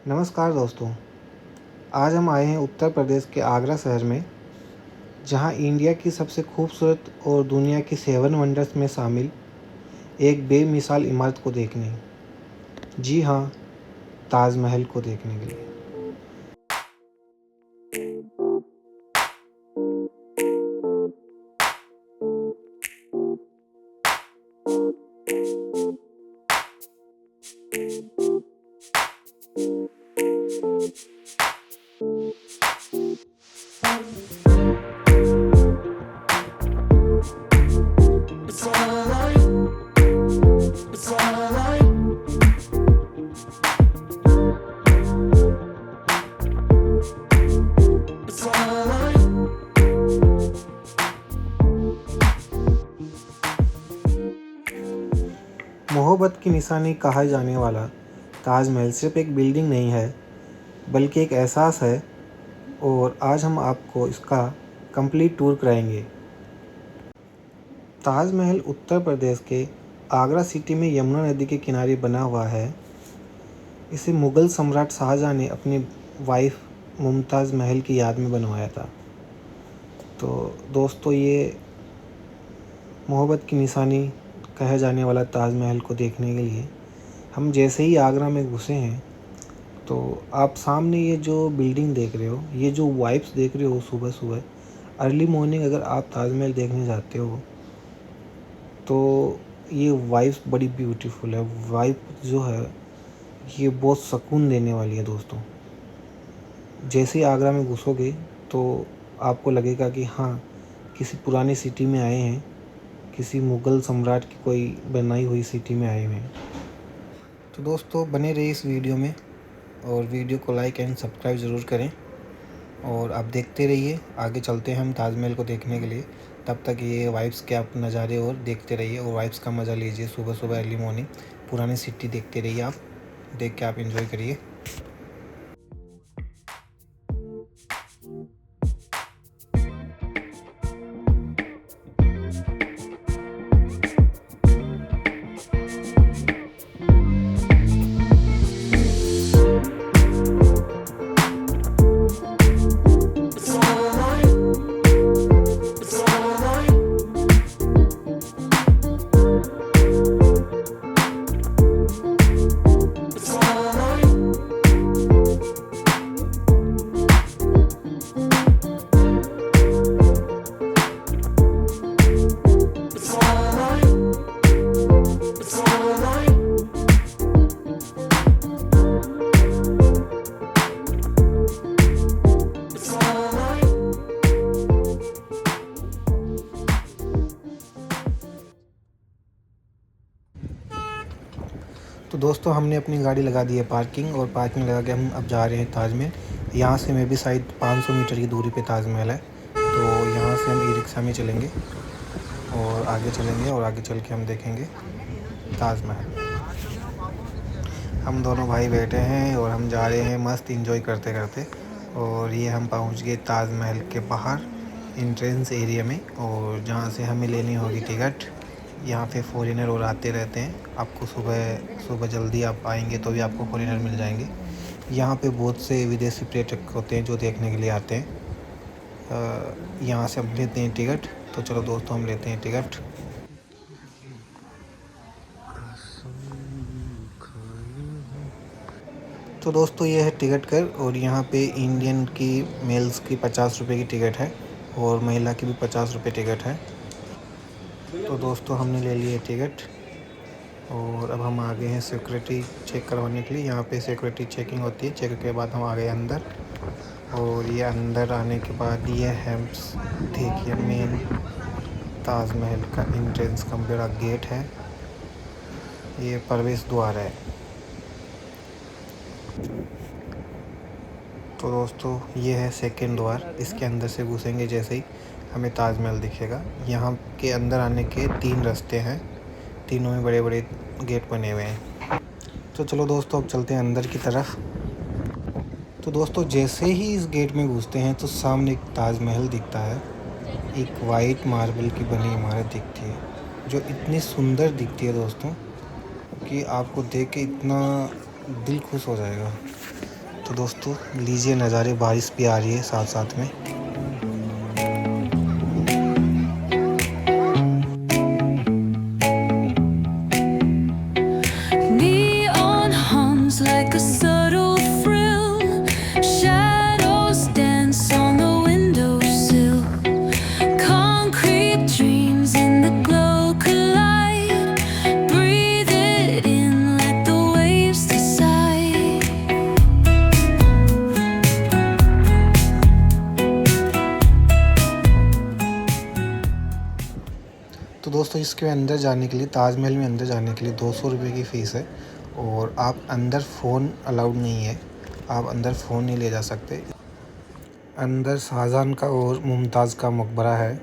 नमस्कार दोस्तों। आज हम आए हैं उत्तर प्रदेश के आगरा शहर में, जहां इंडिया की सबसे खूबसूरत और दुनिया की 7 वंडर्स में शामिल एक बेमिसाल इमारत को देखने। जी हाँ, ताजमहल को देखने के लिए। मोहब्बत की निशानी कहा जाने वाला ताजमहल सिर्फ एक बिल्डिंग नहीं है, बल्कि एक एहसास है, और आज हम आपको इसका कंप्लीट टूर कराएंगे। ताजमहल उत्तर प्रदेश के आगरा सिटी में यमुना नदी के किनारे बना हुआ है। इसे मुग़ल सम्राट शाहजहाँ ने अपनी वाइफ मुमताज़ महल की याद में बनवाया था। तो दोस्तों, ये मोहब्बत की निशानी कहा जाने वाला ताजमहल को देखने के लिए हम जैसे ही आगरा में घुसे हैं, तो आप सामने ये जो बिल्डिंग देख रहे हो, ये जो वाइब्स देख रहे हो सुबह सुबह अर्ली मॉर्निंग, अगर आप ताजमहल देखने जाते हो तो ये वाइब्स बड़ी ब्यूटीफुल है। वाइब जो है ये बहुत सुकून देने वाली है दोस्तों। जैसे ही आगरा में घुसोगे तो आपको लगेगा कि हाँ, किसी पुरानी सिटी में आए हैं, किसी मुग़ल सम्राट की कोई बनाई हुई सिटी में आए हुए हैं। तो दोस्तों, बने रहिए इस वीडियो में और वीडियो को लाइक एंड सब्सक्राइब ज़रूर करें, और आप देखते रहिए। आगे चलते हैं हम ताजमहल को देखने के लिए। तब तक ये वाइब्स के आप नज़ारे और देखते रहिए और वाइब्स का मज़ा लीजिए। सुबह सुबह अर्ली मॉर्निंग पुरानी सिटी देखते रहिए, आप देख के आप एंजॉय करिए। तो दोस्तों, हमने अपनी गाड़ी लगा दी है पार्किंग, और पार्किंग लगा के हम अब जा रहे हैं ताजमहल। यहाँ से मैं भी शायद 500 मीटर की दूरी पे ताजमहल है। तो यहाँ से हम ई-रिक्शा में चलेंगे और आगे चलेंगे, और आगे चल के हम देखेंगे ताजमहल। हम दोनों भाई बैठे हैं और हम जा रहे हैं मस्त इंजॉय करते करते। और ये हम पहुँच गए ताजमहल के बाहर एंट्रेंस एरिया में, और जहाँ से हमें लेनी होगी टिकट। यहाँ पे फॉरेनर और आते रहते हैं। आपको सुबह सुबह जल्दी आप आएंगे तो भी आपको फॉरेनर मिल जाएंगे। यहाँ पे बहुत से विदेशी पर्यटक होते हैं जो देखने के लिए आते हैं। यहाँ से हम लेते हैं टिकट। तो चलो दोस्तों, हम लेते हैं टिकट। तो दोस्तों, ये है टिकट कर, और यहाँ पे इंडियन की मेल्स की 50 रुपये की टिकट है, और महिला की भी 50 रुपये टिकट है। तो दोस्तों, हमने ले लिए टिकट, और अब हम आ गए हैं सिक्योरिटी चेक करवाने के लिए। यहाँ पे सिक्योरिटी चेकिंग होती है। चेक के बाद हम आ गए अंदर, और ये अंदर आने के बाद ये है, देखिए, मेन ताजमहल का एंट्रेंस का बड़ा गेट है। ये प्रवेश द्वार है। तो दोस्तों, ये है सेकंड द्वार। इसके अंदर से घुसेंगे जैसे ही हमें ताजमहल दिखेगा। यहाँ के अंदर आने के 3 रास्ते हैं, तीनों में बड़े बड़े गेट बने हुए हैं। तो चलो दोस्तों, अब चलते हैं अंदर की तरफ। तो दोस्तों, जैसे ही इस गेट में घुसते हैं तो सामने एक ताजमहल दिखता है। एक वाइट मार्बल की बनी इमारत दिखती है, जो इतनी सुंदर दिखती है दोस्तों कि आपको देख के इतना दिल खुश हो जाएगा। तो दोस्तों लीजिए नज़ारे, बारिश भी आ रही है साथ साथ में। Neon hums like a subtle thrill. Shadows dance on the windowsill. Concrete dreams in the glow collide. Breathe it in, let the waves decide. तो दोस्तों इसके अंदर जाने के लिए, ताजमहल में अंदर जाने के लिए 200 रुपये की फ़ीस है और आप अंदर फ़ोन अलाउड नहीं है, आप अंदर फ़ोन नहीं ले जा सकते। अंदर शाहजहां का और मुमताज़ का मकबरा है,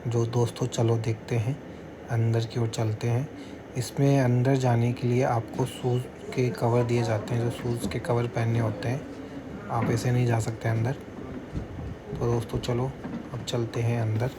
जो दोस्तों चलो देखते हैं, अंदर की ओर चलते हैं। इसमें अंदर जाने के लिए आपको शूज़ के कवर दिए जाते हैं, जो शूज़ के कवर पहनने होते हैं, आप ऐसे नहीं जा सकते अंदर। तो दोस्तों चलो अब चलते हैं अंदर।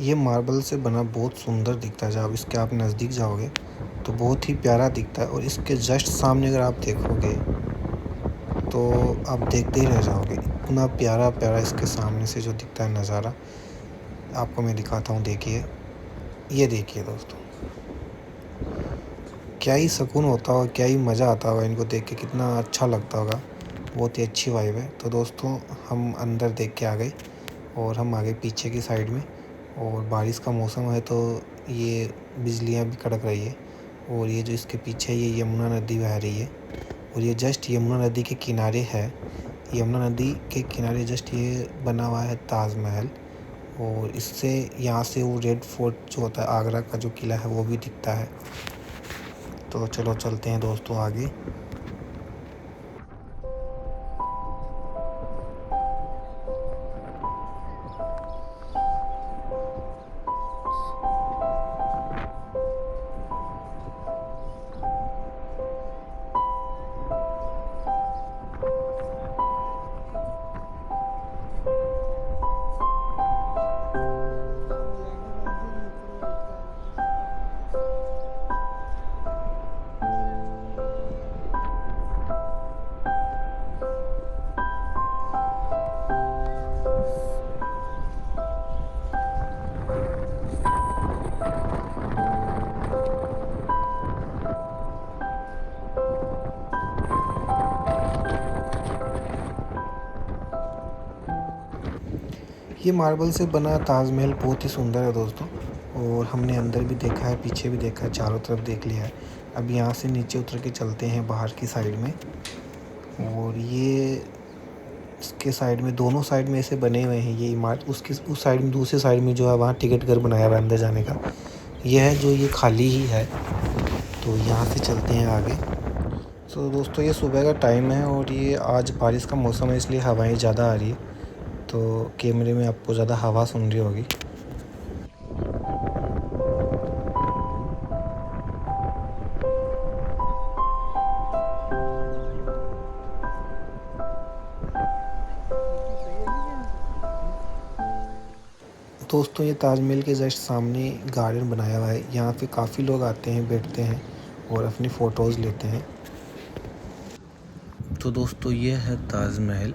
ये मार्बल से बना बहुत सुंदर दिखता है, जब इसके आप नज़दीक जाओगे तो बहुत ही प्यारा दिखता है। और इसके जस्ट सामने अगर आप देखोगे तो आप देखते ही रह जाओगे, इतना प्यारा प्यारा इसके सामने से जो दिखता है नज़ारा। आपको मैं दिखाता हूँ, देखिए, ये देखिए दोस्तों, क्या ही सुकून होता होगा, क्या ही मज़ा आता होगा इनको देख के, कितना अच्छा लगता होगा। बहुत ही अच्छी वाइब है। तो दोस्तों हम अंदर देख के आ गए और हम आ गए पीछे की साइड में। और बारिश का मौसम है तो ये बिजलियाँ भी कड़क रही है। और ये जो इसके पीछे ये यमुना नदी बह रही है और ये जस्ट यमुना नदी के किनारे है। यमुना नदी के किनारे जस्ट ये बना हुआ है ताजमहल। और इससे यहाँ से वो रेड फोर्ट जो होता है, आगरा का जो किला है, वो भी दिखता है। तो चलो चलते हैं दोस्तों आगे। ये मार्बल से बना ताजमहल बहुत ही सुंदर है दोस्तों। और हमने अंदर भी देखा है, पीछे भी देखा है, चारों तरफ देख लिया है। अब यहाँ से नीचे उतर के चलते हैं बाहर की साइड में। और ये इसके साइड में, दोनों साइड में ऐसे बने हुए हैं ये इमारत। उसकी उस साइड में, दूसरी साइड में जो है, वहाँ टिकट घर बनाया हुआ है अंदर जाने का। यह है जो ये खाली ही है। तो यहाँ से चलते हैं आगे। तो दोस्तों ये सुबह का टाइम है और ये आज बारिश का मौसम है, इसलिए हवाएं ज़्यादा आ रही है। तो कैमरे में आपको ज़्यादा हवा सुन रही होगी। दोस्तों ये ताजमहल के जस्ट सामने गार्डन बनाया हुआ है। यहाँ पे काफ़ी लोग आते हैं, बैठते हैं और अपनी फ़ोटोज़ लेते हैं। तो दोस्तों ये है ताजमहल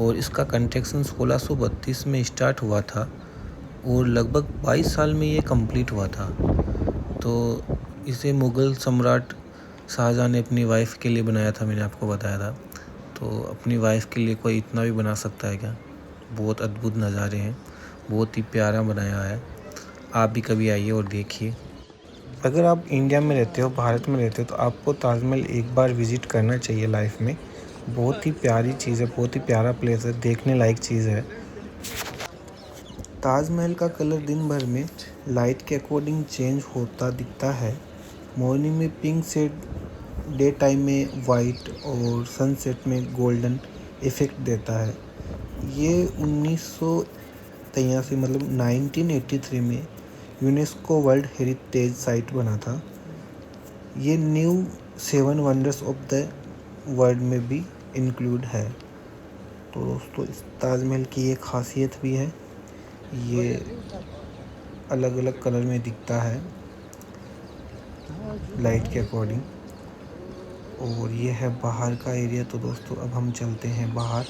और इसका कंस्ट्रक्शन 1632 में स्टार्ट हुआ था और लगभग 22 साल में ये कंप्लीट हुआ था। तो इसे मुग़ल सम्राट शाहजहाँ ने अपनी वाइफ़ के लिए बनाया था, मैंने आपको बताया था। तो अपनी वाइफ़ के लिए कोई इतना भी बना सकता है क्या? बहुत अद्भुत नज़ारे हैं, बहुत ही प्यारा बनाया है। आप भी कभी आइए और देखिए। अगर आप इंडिया में रहते हो, भारत में रहते हो, तो आपको ताजमहल एक बार विज़िट करना चाहिए लाइफ में। बहुत ही प्यारी चीज़ है, बहुत ही प्यारा प्लेस है, देखने लायक चीज़ है। ताजमहल का कलर दिन भर में लाइट के अकॉर्डिंग चेंज होता दिखता है। मॉर्निंग में पिंक शेड, डे टाइम में वाइट और सनसेट में गोल्डन इफ़ेक्ट देता है। ये 1983 मतलब 1983 में यूनेस्को वर्ल्ड हेरिटेज साइट बना था। ये new 7 wonders of the world में भी इंक्लूड है। तो दोस्तों इस ताजमहल की एक ख़ासियत भी है, ये अलग अलग कलर में दिखता है। लाइट के अकॉर्डिंग। और ये है बाहर का एरिया। तो दोस्तों अब हम चलते हैं बाहर।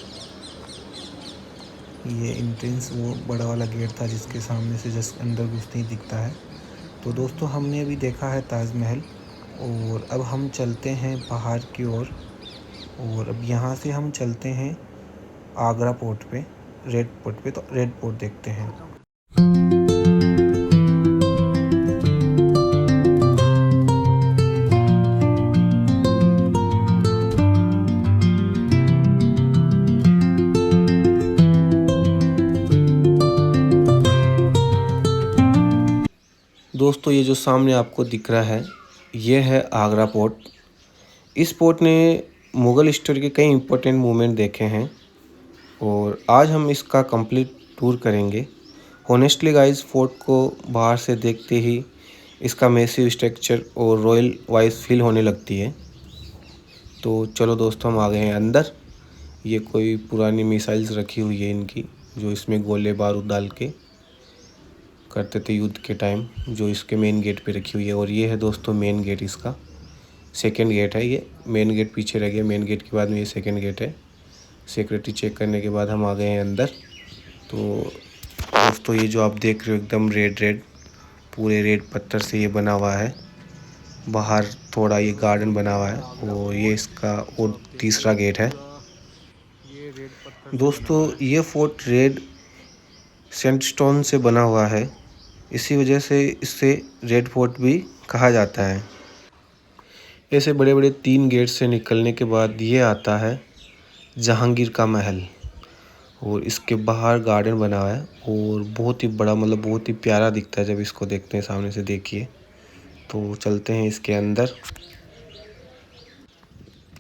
ये एंट्रेंस वो बड़ा वाला गेट था जिसके सामने से जस्ट अंदर घुसते ही दिखता है। तो दोस्तों हमने अभी देखा है ताजमहल, और अब हम चलते हैं बाहर की ओर। और अब यहाँ से हम चलते हैं आगरा पोर्ट पे, रेड पोर्ट पे। तो रेड पोर्ट देखते हैं। दोस्तों ये जो सामने आपको दिख रहा है ये है आगरा पोर्ट। इस पोर्ट ने मुग़ल हिस्ट्री के कई इंपॉर्टेंट मूवमेंट देखे हैं और आज हम इसका कंप्लीट टूर करेंगे। होनेस्टली गाइस, फोर्ट को बाहर से देखते ही इसका मैसिव स्ट्रक्चर और रॉयल वाइज फील होने लगती है। तो चलो दोस्तों हम आ गए हैं अंदर। ये कोई पुरानी मिसाइल्स रखी हुई है इनकी, जो इसमें गोले बारूद डाल के करते थे युद्ध के टाइम, जो इसके मेन गेट पे रखी हुई है। और ये है दोस्तों मेन गेट, इसका सेकंड गेट है। ये मेन गेट पीछे रह गया, मेन गेट के बाद में ये सेकंड गेट है। सिक्योरिटी चेक करने के बाद हम आ गए हैं अंदर। तो दोस्तों ये जो आप देख रहे हो एकदम रेड पूरे रेड पत्थर से ये बना हुआ है। बाहर थोड़ा ये गार्डन बना हुआ है और ये इसका और तीसरा गेट है। दोस्तों ये फोर्ट रेड सैंडस्टोन से बना हुआ है, इसी वजह से इसे रेड फोर्ट भी कहा जाता है। ऐसे बड़े बड़े 3 गेट से निकलने के बाद ये आता है जहांगीर का महल, और इसके बाहर गार्डन बना हुआ है और बहुत ही बड़ा, मतलब बहुत ही प्यारा दिखता है जब इसको देखते हैं सामने से। देखिए, तो चलते हैं इसके अंदर।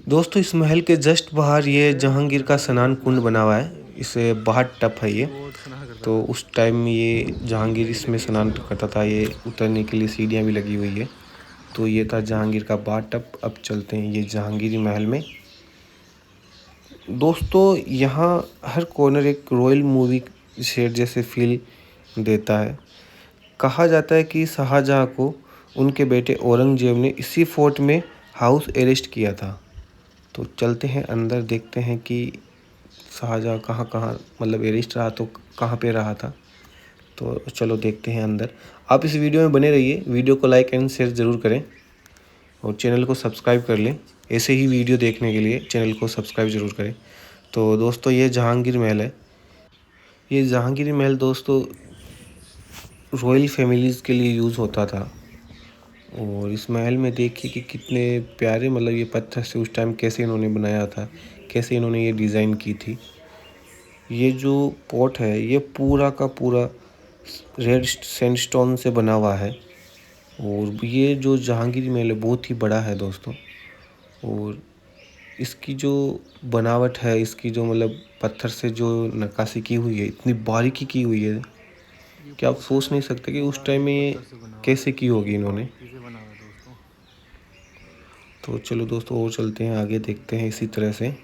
दोस्तों इस महल के जस्ट बाहर ये जहांगीर का स्नान कुंड बना हुआ है। इसे बाहर टप है ये, तो उस टाइम में ये जहांगीर इसमें स्नान करता था। ये उतरने के लिए सीढ़ियाँ भी लगी हुई है। तो ये था जहांगीर का बाथ टब। अब चलते हैं ये जहांगीरी महल में। दोस्तों यहाँ हर कॉर्नर एक रॉयल मूवी सेट जैसे फील देता है। कहा जाता है कि शाहजहाँ को उनके बेटे औरंगजेब ने इसी फोर्ट में हाउस अरेस्ट किया था। तो चलते हैं अंदर, देखते हैं कि शाहजहाँ कहाँ मतलब अरेस्ट रहा तो कहाँ पे रहा था। तो चलो देखते हैं अंदर। आप इस वीडियो में बने रहिए, वीडियो को लाइक एंड शेयर ज़रूर करें और चैनल को सब्सक्राइब कर लें। ऐसे ही वीडियो देखने के लिए चैनल को सब्सक्राइब ज़रूर करें। तो दोस्तों ये जहांगीर महल है। ये जहांगीर महल दोस्तों रॉयल फैमिलीज़ के लिए यूज़ होता था। और इस महल में देखिए कि कितने प्यारे, मतलब ये पत्थर से उस टाइम कैसे इन्होंने बनाया था, कैसे इन्होंने ये डिज़ाइन की थी। ये जो पोर्ट है ये पूरा का पूरा रेड सैंडस्टोन से बना हुआ है। और ये जो जहांगीर महल है बहुत ही बड़ा है दोस्तों। और इसकी जो बनावट है, इसकी जो मतलब पत्थर से जो नक्काशी की हुई है, इतनी बारीकी की हुई है कि आप सोच नहीं सकते कि उस टाइम में ये कैसे की होगी इन्होंने। तो चलो दोस्तों और चलते हैं आगे, देखते हैं इसी तरह से।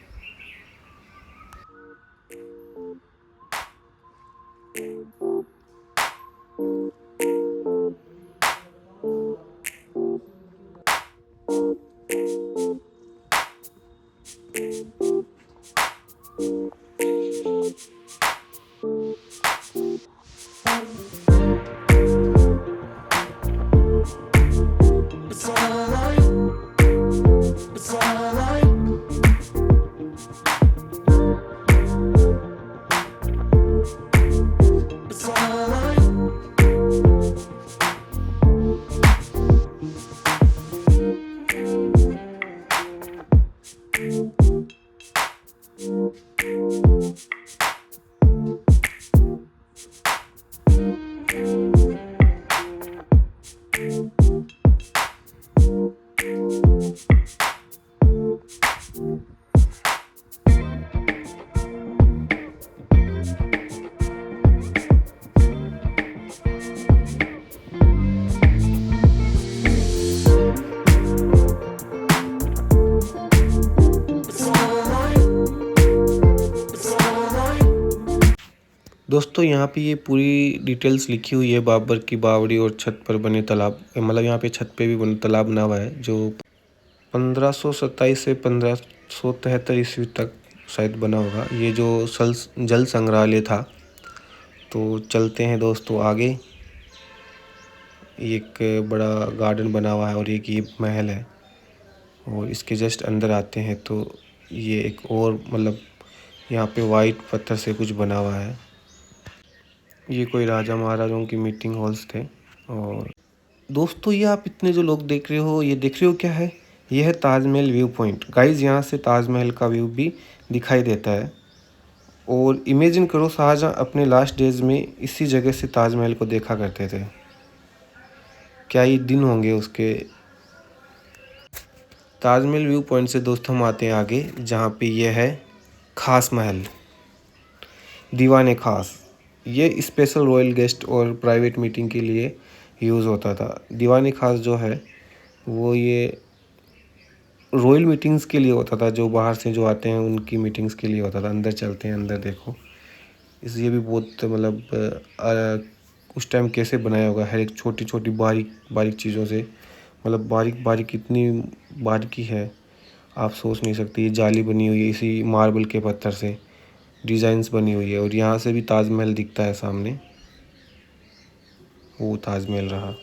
दोस्तों यहाँ पे ये पूरी डिटेल्स लिखी हुई है बाबर की बावड़ी और छत पर बने तालाब, मतलब यहाँ पे छत पे भी बने तालाब बना हुआ है जो 1527 से 1573 ईस्वी तक शायद बना होगा। ये जो जल संग्रहालय था। तो चलते हैं दोस्तों आगे। एक बड़ा गार्डन बना हुआ है और एक ये महल है, और इसके जस्ट अंदर आते हैं तो ये एक और मतलब यहाँ पे वाइट पत्थर से कुछ बना हुआ है। ये कोई राजा महाराजाओं की मीटिंग हॉल्स थे। और दोस्तों ये आप इतने जो लोग देख रहे हो, ये देख रहे हो क्या है? ये है ताजमहल व्यू पॉइंट। गाइज यहाँ से ताजमहल का व्यू भी दिखाई देता है। और इमेजिन करो, शाहजहाँ अपने लास्ट डेज में इसी जगह से ताजमहल को देखा करते थे। क्या ये दिन होंगे उसके। ताजमहल व्यू पॉइंट से दोस्तों हम आते हैं आगे, जहाँ पे ये है खास महल, दीवाने खास। ये स्पेशल रॉयल गेस्ट और प्राइवेट मीटिंग के लिए यूज़ होता था। दीवाने खास जो है वो ये रॉयल मीटिंग्स के लिए होता था, जो बाहर से जो आते हैं उनकी मीटिंग्स के लिए होता था। अंदर चलते हैं, अंदर देखो। ये भी बहुत मतलब उस टाइम कैसे बनाया होगा, हर एक छोटी छोटी बारीक बारीक चीज़ों से, मतलब बारीक बारीक इतनी बारीकी है आप सोच नहीं सकते। ये जाली बनी हुई है इसी मार्बल के पत्थर से, डिज़ाइंस बनी हुई है। और यहाँ से भी ताजमहल दिखता है सामने, वो ताजमहल रहा।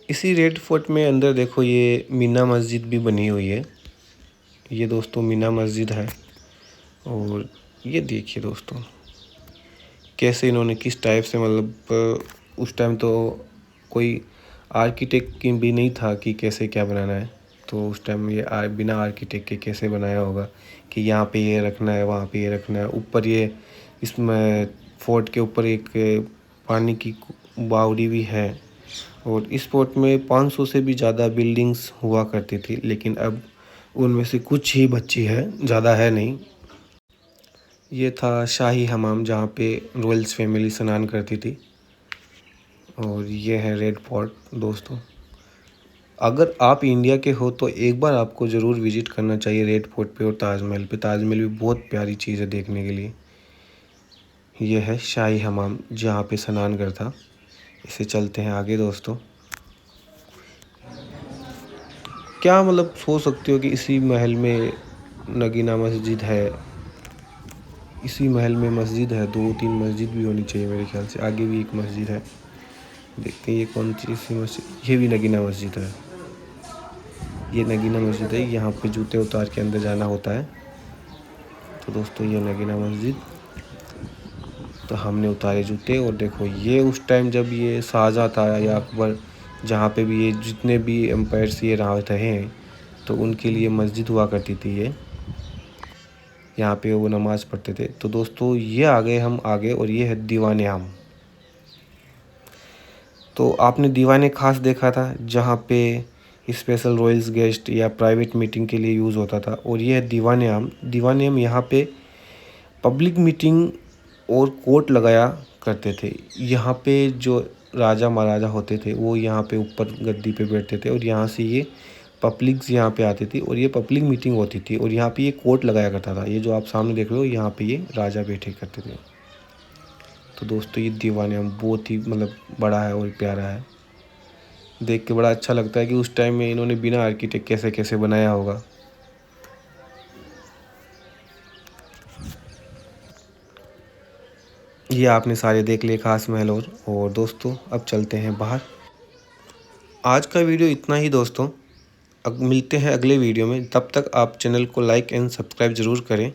इसी रेड फोर्ट में अंदर देखो, ये मीना मस्जिद भी बनी हुई है। ये दोस्तों मीना मस्जिद है। और ये देखिए दोस्तों कैसे इन्होंने किस टाइप से, मतलब उस टाइम तो कोई आर्किटेक्ट की भी नहीं था कि कैसे क्या बनाना है। तो उस टाइम ये बिना आर्किटेक्ट के कैसे बनाया होगा कि यहाँ पे ये रखना है, वहाँ पे ये रखना है। ऊपर ये इसमें फोर्ट के ऊपर एक पानी की बावड़ी भी है। और इस फोर्ट में 500 से भी ज़्यादा बिल्डिंग्स हुआ करती थी, लेकिन अब उनमें से कुछ ही बची है, ज़्यादा है नहीं। ये था शाही हमाम, जहाँ पे रॉयल्स फैमिली स्नान करती थी। और ये है रेड फोर्ट। दोस्तों अगर आप इंडिया के हो तो एक बार आपको ज़रूर विज़िट करना चाहिए रेड फोर्ट पे और ताजमहल पे। ताजमहल भी बहुत प्यारी चीज़ है देखने के लिए। ये है शाही हमाम, जहाँ पे स्नान घर था। इसे चलते हैं आगे दोस्तों। क्या मतलब सोच सकते हो कि इसी महल में नगीना मस्जिद है। इसी महल में मस्जिद है, 2-3 मस्जिद भी होनी चाहिए मेरे ख्याल से। आगे भी एक मस्जिद है, देखते हैं ये कौन सी मस्जिद। ये भी नगीना मस्जिद है। ये नगीना मस्जिद है, यहाँ पे जूते उतार के अंदर जाना होता है। तो दोस्तों ये नगीना मस्जिद, तो हमने उतारे जूते। और देखो ये उस टाइम जब ये शाहजहाँ था या अकबर, जहाँ पे भी ये जितने भी एम्पायर्स ये रहे हैं, तो उनके लिए मस्जिद हुआ करती थी ये। यहाँ पे वो नमाज़ पढ़ते थे। तो दोस्तों ये आ गए हम आगे, और ये है दीवाने आम। तो आपने दीवाने खास देखा था, जहाँ पे स्पेशल रॉयल्स गेस्ट या प्राइवेट मीटिंग के लिए यूज़ होता था। और ये है दीवाने आम। दीवाने आम यहाँ पे पब्लिक मीटिंग और कोर्ट लगाया करते थे। यहाँ पे जो राजा महाराजा होते थे वो यहाँ पे ऊपर गद्दी पे बैठते थे, और यहाँ से ये पब्लिक्स यहाँ पे आती थी और ये पब्लिक मीटिंग होती थी। और यहाँ पे ये कोर्ट लगाया करता था। ये जो आप सामने देख रहे हो, यहाँ पे ये राजा बैठे करते थे। तो दोस्तों ये दीवाने आम बहुत ही मतलब बड़ा है और प्यारा है। देख के बड़ा अच्छा लगता है कि उस टाइम में इन्होंने बिना आर्किटेक्ट कैसे कैसे बनाया होगा। ये आपने सारे देख लिए खास महल और दोस्तों अब चलते हैं बाहर। आज का वीडियो इतना ही दोस्तों। अब मिलते हैं अगले वीडियो में, तब तक आप चैनल को लाइक एंड सब्सक्राइब ज़रूर करें।